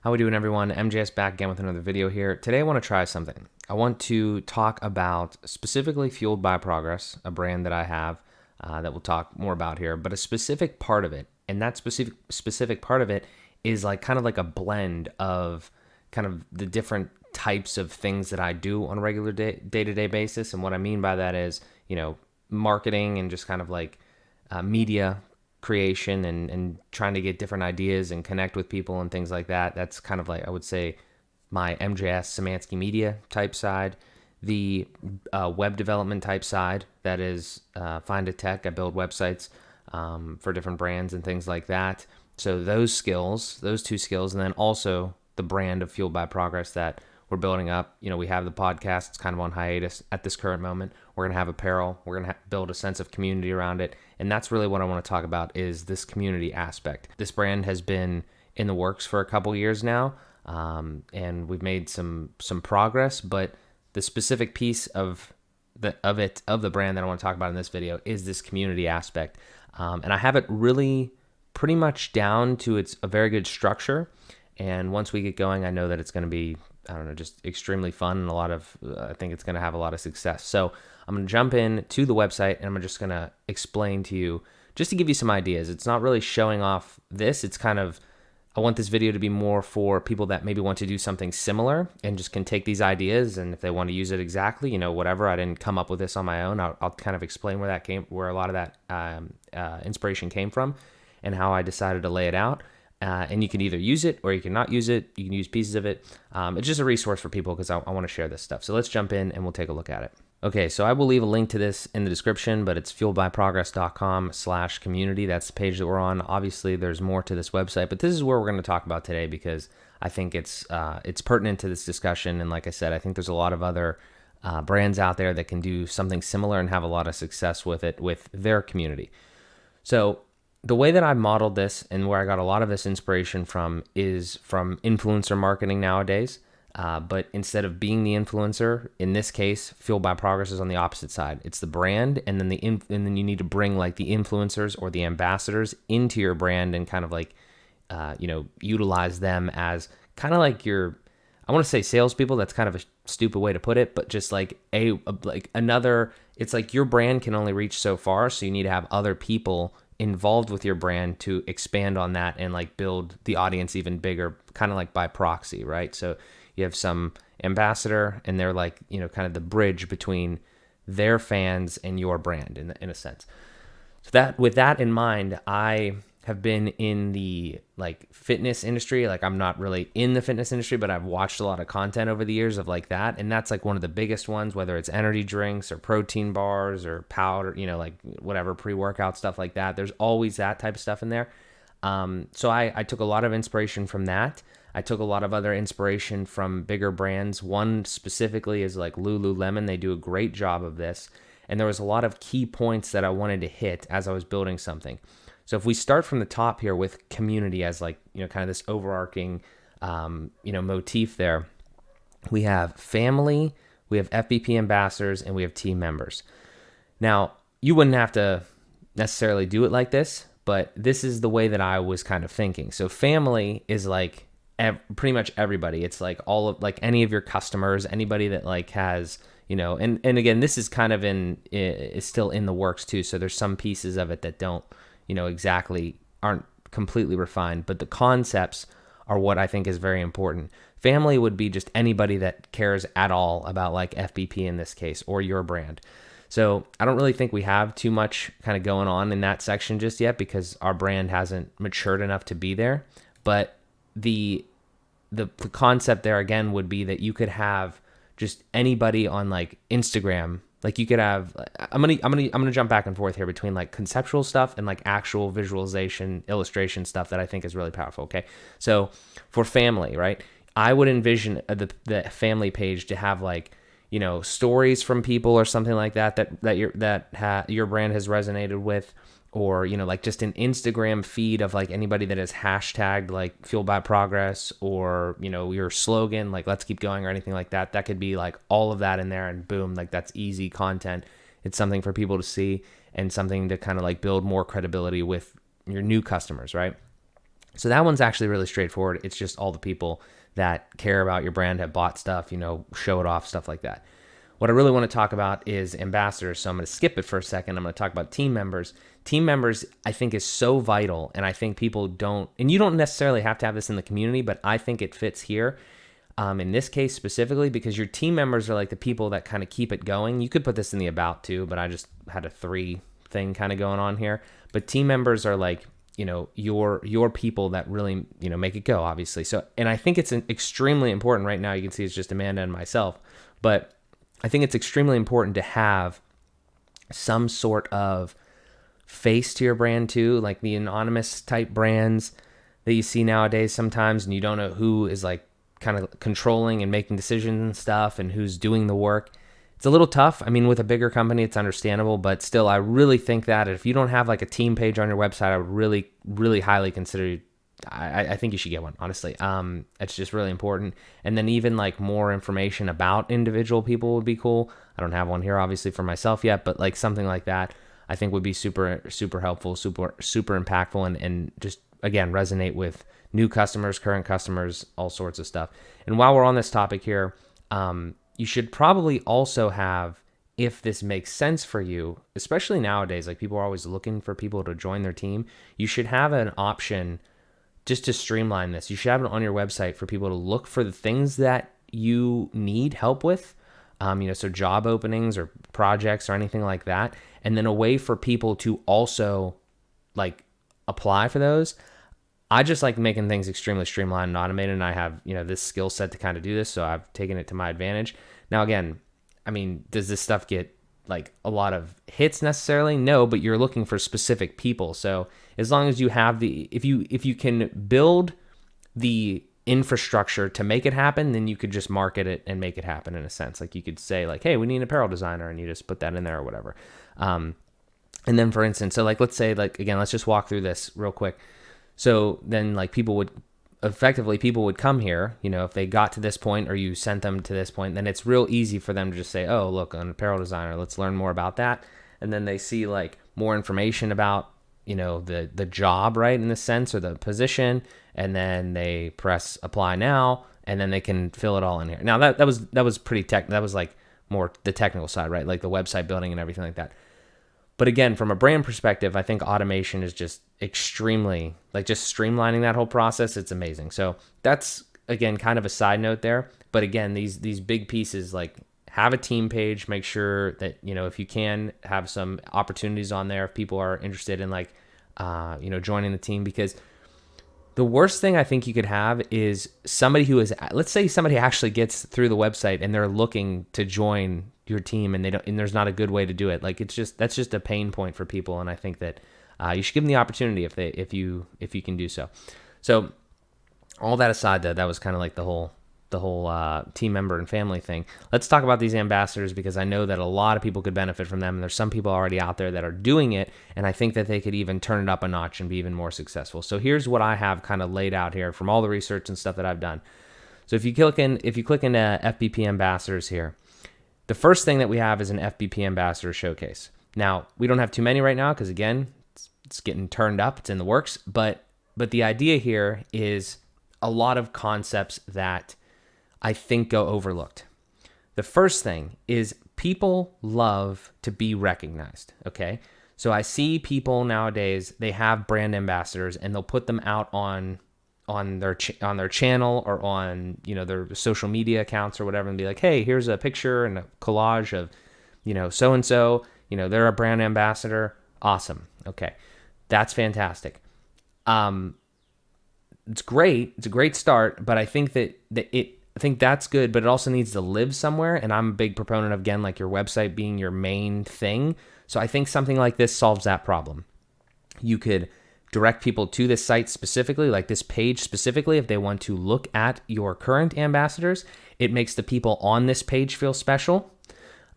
How we doing, everyone? MJS back again with another video here. Today I want to try something. I want to talk about specifically Fueled by Progress, a brand that I have that we'll talk more about here, but a specific part of it. And that specific part of it is like kind of like a blend of kind of the different types of things that I do on a regular day-to-day basis. And what I mean by that is, marketing and just kind of like media creation and trying to get different ideas and connect with people and things like that. That's kind of like, I would say, my MJS Szymanski media type side. The web development type side, that is Find a Tech. I build websites for different brands and things like that. So those skills, those two skills, and then also the brand of Fueled by Progress that we're building up. We have the podcast. It's kind of on hiatus at this current moment. We're going to have apparel. We're going to build a sense of community around it. And that's really what I want to talk about, is this community aspect. This brand has been in the works for a couple years now, and we've made some progress. But the specific piece of the brand that I want to talk about in this video is this community aspect. And I have it really pretty much down to a very good structure. And once we get going, I know that it's going to be, just extremely fun and I think it's going to have a lot of success. So I'm going to jump in to the website and I'm just going to explain to you, just to give you some ideas. It's not really showing off this. It's kind of, I want this video to be more for people that maybe want to do something similar and just can take these ideas. And if they want to use it exactly, whatever, I didn't come up with this on my own. I'll kind of explain where a lot of that inspiration came from and how I decided to lay it out. And you can either use it or you can not use it. You can use pieces of it. It's just a resource for people because I want to share this stuff. So let's jump in and we'll take a look at it. Okay, so I will leave a link to this in the description, but it's fueledbyprogress.com/community. That's the page that we're on. Obviously, there's more to this website, but this is where we're going to talk about today because I think it's pertinent to this discussion. And like I said, I think there's a lot of other brands out there that can do something similar and have a lot of success with it, with their community. So the way that I modeled this and where I got a lot of this inspiration from is from influencer marketing nowadays. But instead of being the influencer, in this case, Fueled by Progress is on the opposite side. It's the brand, and then and then you need to bring like the influencers or the ambassadors into your brand and kind of like, utilize them as kind of like I want to say salespeople. That's kind of a stupid way to put it, but just like it's like your brand can only reach so far, so you need to have other people involved with your brand to expand on that and like build the audience even bigger, kind of like by proxy, right? So you have some ambassador and they're like, kind of the bridge between their fans and your brand in a sense. So that, with that in mind, I have been in the like fitness industry. Like I'm not really in the fitness industry, but I've watched a lot of content over the years of like that. And that's like one of the biggest ones, whether it's energy drinks or protein bars or powder, like whatever, pre-workout stuff like that. There's always that type of stuff in there. So I took a lot of inspiration from that. I took a lot of other inspiration from bigger brands. One specifically is like Lululemon. They do a great job of this. And there was a lot of key points that I wanted to hit as I was building something. So if we start from the top here with community as like, kind of this overarching, motif there, we have family, we have FBP ambassadors, and we have team members. Now, you wouldn't have to necessarily do it like this, but this is the way that I was kind of thinking. So family is like pretty much everybody. It's like all of like any of your customers, anybody that like has, and again, this is kind of is still in the works too. So there's some pieces of it that don't, exactly aren't completely refined, but the concepts are what I think is very important. Family would be just anybody that cares at all about like FBP in this case, or your brand. So I don't really think we have too much kind of going on in that section just yet because our brand hasn't matured enough to be there. But the concept there again would be that you could have just anybody on like Instagram. Like you could have, I'm gonna jump back and forth here between like conceptual stuff and like actual visualization, illustration stuff that I think is really powerful. Okay, so for family, right? I would envision the family page to have like, stories from people or something like that your brand has resonated with, or like just an Instagram feed of like anybody that is hashtagged like Fueled by Progress, or your slogan like let's keep going or anything like that. That could be like all of that in there, and boom, like that's easy content. It's something for people to see and something to kind of like build more credibility with your new customers, right? So that one's actually really straightforward. It's just all the people that care about your brand, have bought stuff, show it off, stuff like that. What I really want to talk about is ambassadors. So I'm going to skip it for a second. I'm going to talk about team members. Team members, I think, is so vital. And I think people don't, and you don't necessarily have to have this in the community, but I think it fits here. In this case specifically, because your team members are like the people that kind of keep it going. You could put this in the about too, but I just had a 3 thing kind of going on here. But team members are like, your people that really, make it go, obviously. So, and I think it's extremely important right now. You can see it's just Amanda and myself, but I think it's extremely important to have some sort of face to your brand too, like the anonymous type brands that you see nowadays sometimes, and you don't know who is like kind of controlling and making decisions and stuff and who's doing the work. It's a little tough. I mean, with a bigger company, it's understandable, but still, I really think that if you don't have like a team page on your website, I would really, really highly consider, I think you should get one, honestly. It's just really important. And then even like more information about individual people would be cool. I don't have one here, obviously, for myself yet, but like something like that, I think would be super, super helpful, super, super impactful, and just, again, resonate with new customers, current customers, all sorts of stuff. And while we're on this topic here, you should probably also have, if this makes sense for you, especially nowadays, like people are always looking for people to join their team, you should have an option just to streamline this. You should have it on your website for people to look for the things that you need help with, so job openings or projects or anything like that. And then a way for people to also like apply for those. I just like making things extremely streamlined and automated, and I have, this skill set to kind of do this, so I've taken it to my advantage. Now, again, I mean, does this stuff get like a lot of hits necessarily? No, but you're looking for specific people. So as long as you have if you can build the infrastructure to make it happen, then you could just market it and make it happen in a sense. Like you could say like, hey, we need an apparel designer, and you just put that in there or whatever. And then for instance, so like, let's say like, again, let's just walk through this real quick. So then like people would come here, if they got to this point or you sent them to this point, then it's real easy for them to just say, oh, look, an apparel designer, let's learn more about that. And then they see like more information about, the job, right, in the sense, or the position. And then they press apply now, and then they can fill it all in here. Now that was pretty that was like more the technical side, right? Like the website building and everything like that. But again, from a brand perspective, I think automation is just extremely, like just streamlining that whole process. It's amazing. So that's, again, kind of a side note there. But again, these big pieces, like have a team page, make sure that, if you can have some opportunities on there, if people are interested in like, joining the team, because the worst thing I think you could have is somebody who is, let's say somebody actually gets through the website and they're looking to join your team, and there's not a good way to do it. Like that's just a pain point for people. And I think that you should give them the opportunity if you can do so. So all that aside, though, that was kind of like the whole team member and family thing. Let's talk about these ambassadors, because I know that a lot of people could benefit from them. And there's some people already out there that are doing it, and I think that they could even turn it up a notch and be even more successful. So here's what I have kind of laid out here from all the research and stuff that I've done. So if you click into FBP ambassadors here, the first thing that we have is an FBP ambassador showcase. Now, we don't have too many right now because, again, it's getting turned up. It's in the works. But the idea here is a lot of concepts that I think go overlooked. The first thing is people love to be recognized, okay? So I see people nowadays, they have brand ambassadors, and they'll put them out on their channel or on, their social media accounts or whatever, and be like, hey, here's a picture and a collage of, so-and-so, they're a brand ambassador. Awesome. Okay. That's fantastic. It's great. It's a great start, but I think I think that's good, but it also needs to live somewhere. And I'm a big proponent of, again, like your website being your main thing. So I think something like this solves that problem. You could direct people to this site specifically, like this page specifically, if they want to look at your current ambassadors. It makes the people on this page feel special,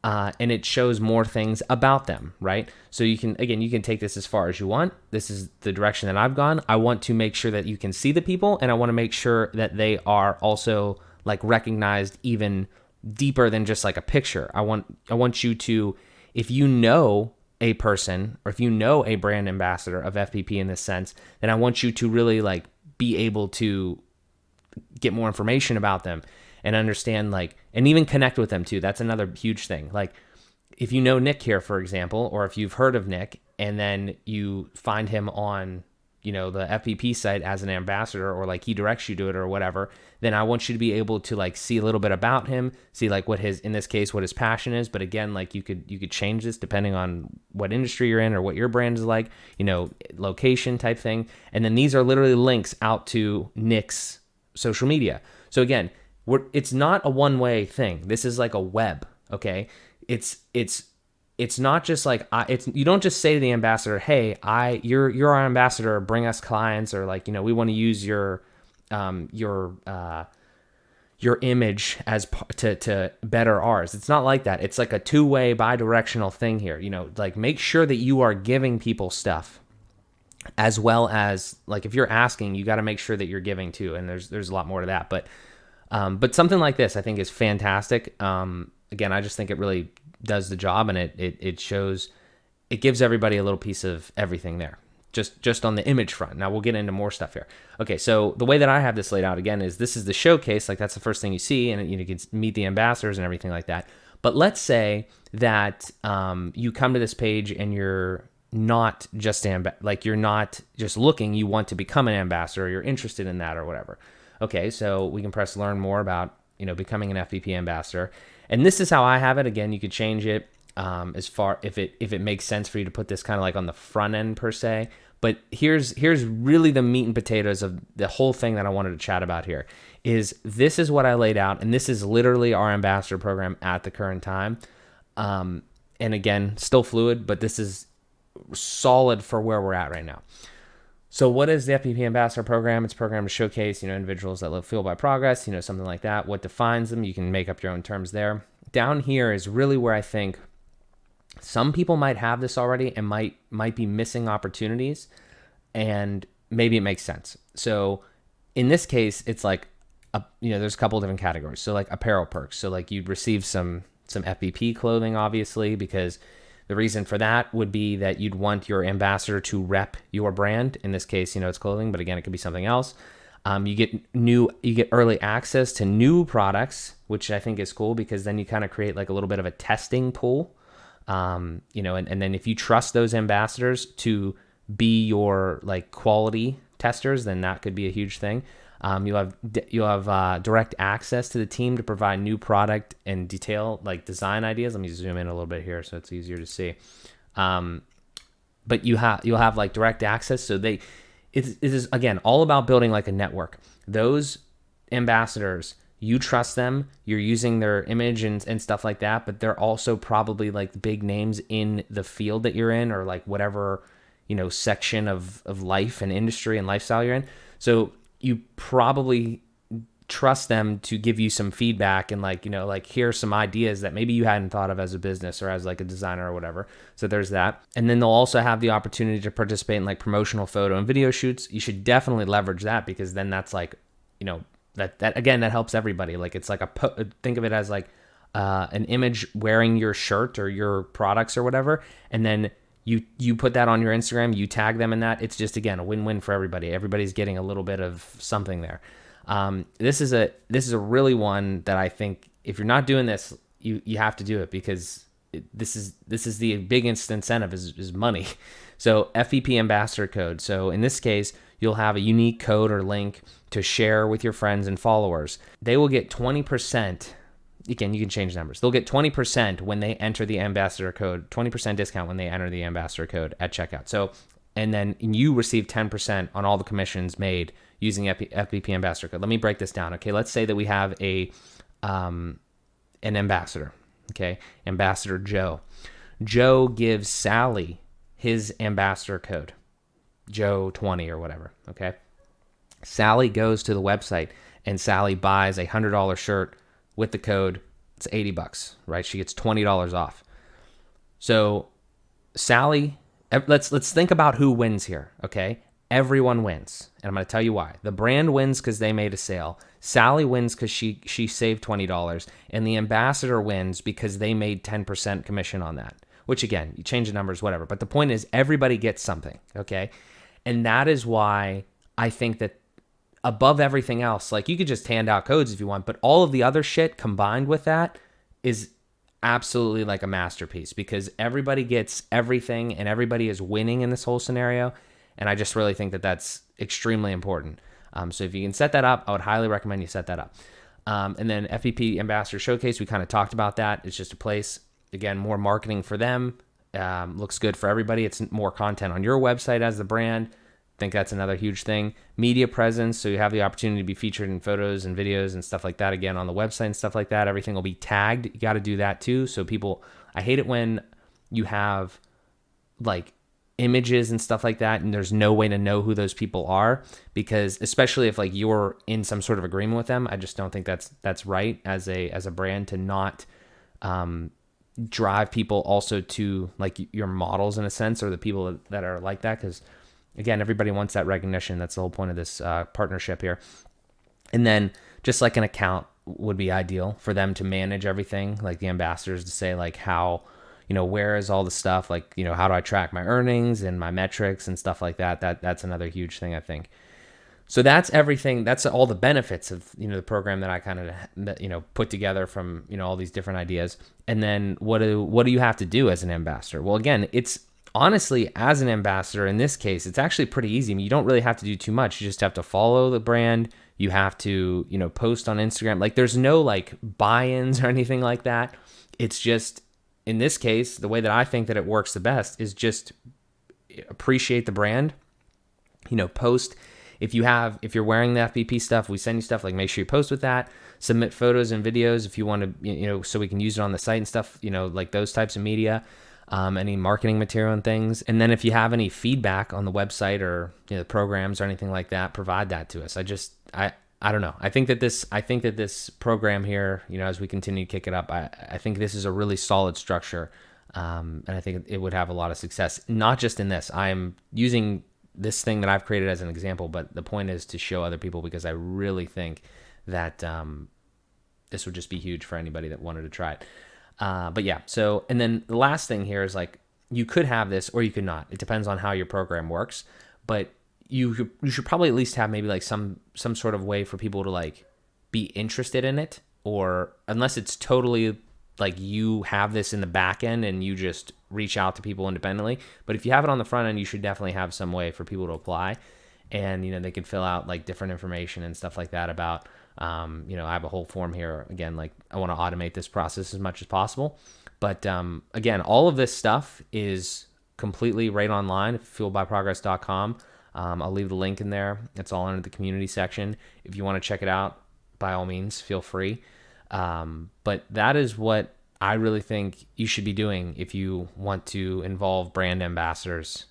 and it shows more things about them, right? So you can take this as far as you want. This is the direction that I've gone. I want to make sure that you can see the people, and I want to make sure that they are also like recognized even deeper than just like a picture. I want you to, if you know a person, or if you know a brand ambassador of FPP in this sense, then I want you to really like be able to get more information about them and understand, like, and even connect with them too. That's another huge thing. Like, if you know Nick here, for example, or if you've heard of Nick and then you find him on, the FPP site as an ambassador, or like he directs you to it or whatever, then I want you to be able to like see a little bit about him, see like what his, in this case, what his passion is. But again, like you could change this depending on what industry you're in or what your brand is like, location type thing. And then these are literally links out to Nick's social media. So again, it's not a one-way thing. This is like a web, okay? It's not just like you don't just say to the ambassador, "Hey, you're our ambassador. Bring us clients," or like, we want to use your image as to better ours. It's not like that. It's like a two-way, bi-directional thing here. Like make sure that you are giving people stuff, as well as like if you're asking, you got to make sure that you're giving too. And there's a lot more to that, but something like this I think is fantastic. Again, I just think it really does the job, and it shows, it gives everybody a little piece of everything there, just on the image front. Now we'll get into more stuff here. Okay, so the way that I have this laid out again is this is the showcase, like that's the first thing you see, and you can meet the ambassadors and everything like that. But let's say that you come to this page and you're not just you're not just looking, you want to become an ambassador, you're interested in that or whatever. Okay, so we can press learn more about becoming an FPP ambassador. And this is how I have it. Again, you could change it as far if it makes sense for you to put this kind of like on the front end per se. But here's really the meat and potatoes of the whole thing that I wanted to chat about here. This is what I laid out, and this is literally our ambassador program at the current time. And again, still fluid, but this is solid for where we're at right now. So what is the FPP Ambassador Program? It's a program to showcase, individuals that live fueled by progress, something like that. What defines them? You can make up your own terms there. Down here is really where I think some people might have this already and might be missing opportunities, and maybe it makes sense. So in this case, it's like, there's a couple of different categories. So like apparel perks. So like you'd receive some FPP clothing, obviously, because the reason for that would be that you'd want your ambassador to rep your brand. In this case, it's clothing, but again, it could be something else. You get early access to new products, which I think is cool because then you kind of create like a little bit of a testing pool. And then if you trust those ambassadors to be your like quality testers, then that could be a huge thing. You'll have direct access to the team to provide new product and detail like design ideas. Let me zoom in a little bit here so it's easier to see. But you'll have like direct access. So it is again all about building like a network. Those ambassadors, you trust them, you're using their image and stuff like that, but they're also probably like big names in the field that you're in, or like whatever section of life and industry and lifestyle you're in. So you probably trust them to give you some feedback and like here's some ideas that maybe you hadn't thought of as a business or as like a designer or whatever. So there's that. And then they'll also have the opportunity to participate in like promotional photo and video shoots. You should definitely leverage that, because then that's like, that again, that helps everybody. Like it's like think of it as like an image wearing your shirt or your products or whatever. And then you put that on your Instagram, you tag them in that. It's just, again, a win-win for everybody. Everybody's getting a little bit of something there. This is a really one that I think if you're not doing this, you have to do it, because this is the biggest incentive is money. So FVP ambassador code. So in this case, you'll have a unique code or link to share with your friends and followers. They will get 20%. Again, you can change numbers. They'll get 20% when they enter the ambassador code, 20% discount when they enter the ambassador code at checkout. So, and then you receive 10% on all the commissions made using FBP ambassador code. Let me break this down. Okay, let's say that we have an ambassador. Okay, Ambassador Joe. Joe gives Sally his ambassador code, Joe 20 or whatever. Okay, Sally goes to the website and Sally buys a $100 shirt with the code. It's $80, right? She gets $20 off. So Sally, let's think about who wins here, okay? Everyone wins, and I'm going to tell you why. The brand wins because they made a sale. Sally wins because she saved $20, and the ambassador wins because they made 10% commission on that, which again, you change the numbers, whatever. But the point is everybody gets something, okay? And that is why I think that above everything else, like you could just hand out codes if you want, but all of the other shit combined with that is absolutely like a masterpiece, because everybody gets everything and everybody is winning in this whole scenario. And I just really think that that's extremely important. So if you can set that up, I would highly recommend you set that up. And then FPP Ambassador Showcase, we kind of talked about that. It's just a place, again, more marketing for them. Looks good for everybody. It's more content on your website as the brand. I think that's another huge thing. Media presence, so you have the opportunity to be featured in photos and videos and stuff like that, again, on the website and stuff like that. Everything will be tagged. You got to do that too. So people, I hate it when you have like images and stuff like that and there's no way to know who those people are, because especially if like you're in some sort of agreement with them, I just don't think that's right as a brand to not drive people also to like your models in a sense, or the people that are like that, because again, everybody wants that recognition. That's the whole point of this partnership here. And then just like an account would be ideal for them to manage everything, like the ambassadors to say like how, where is all the stuff, like, how do I track my earnings and my metrics and stuff like that. That's another huge thing, I think. So that's everything. That's all the benefits of, the program that I kind of, put together from, all these different ideas. And then what do you have to do as an ambassador? Well, again, it's honestly, as an ambassador in this case, it's actually pretty easy. I mean, you don't really have to do too much. You just have to follow the brand. You have to, post on Instagram. Like there's no like buy-ins or anything like that. It's just, in this case, the way that I think that it works the best is just appreciate the brand, post. If you're wearing the FBP stuff, we send you stuff, like make sure you post with that, submit photos and videos if you want to, so we can use it on the site and stuff, like those types of media. Any marketing material and things. And then if you have any feedback on the website or the programs or anything like that, provide that to us. I don't know. I think that this program here, as we continue to kick it up, I think this is a really solid structure. And I think it would have a lot of success, not just in this. I am using this thing that I've created as an example, but the point is to show other people, because I really think that this would just be huge for anybody that wanted to try it. But yeah, so, and then the last thing here is like, you could have this or you could not. It depends on how your program works, but you should probably at least have maybe like some sort of way for people to like be interested in it, or unless it's totally like you have this in the back end and you just reach out to people independently. But if you have it on the front end, you should definitely have some way for people to apply, and, they could fill out like different information and stuff like that about, I have a whole form here. Again, like I want to automate this process as much as possible. But again, all of this stuff is completely right online, fueledbyprogress.com. I'll leave the link in there. It's all under the community section. If you want to check it out, by all means, feel free. But that is what I really think you should be doing if you want to involve brand ambassadors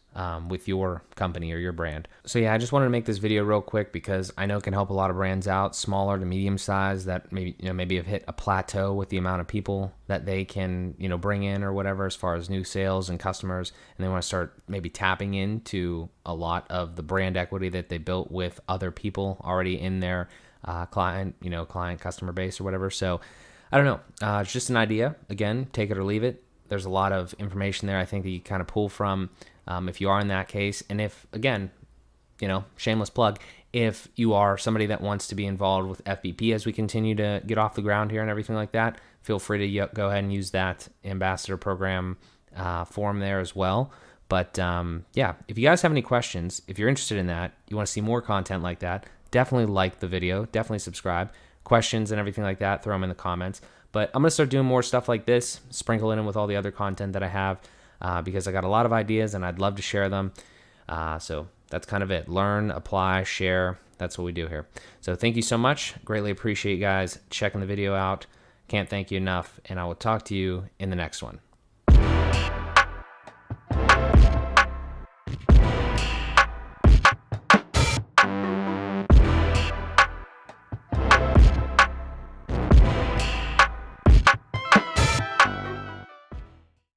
with your company or your brand. So yeah, I just wanted to make this video real quick because I know it can help a lot of brands out, smaller to medium size, that maybe have hit a plateau with the amount of people that they can bring in or whatever as far as new sales and customers, and they want to start maybe tapping into a lot of the brand equity that they built with other people already in their client customer base or whatever. So I don't know. It's just an idea. Again, take it or leave it. There's a lot of information there I think that you kind of pull from if you are in that case. And if, again, shameless plug, if you are somebody that wants to be involved with FBP as we continue to get off the ground here and everything like that, feel free to go ahead and use that ambassador program form there as well. But yeah, if you guys have any questions, if you're interested in that, you want to see more content like that, definitely like the video, definitely subscribe. Questions and everything like that, throw them in the comments. But I'm going to start doing more stuff like this, sprinkle it in with all the other content that I have, because I got a lot of ideas and I'd love to share them. So that's kind of it. Learn, apply, share. That's what we do here. So thank you so much. Greatly appreciate you guys checking the video out. Can't thank you enough. And I will talk to you in the next one.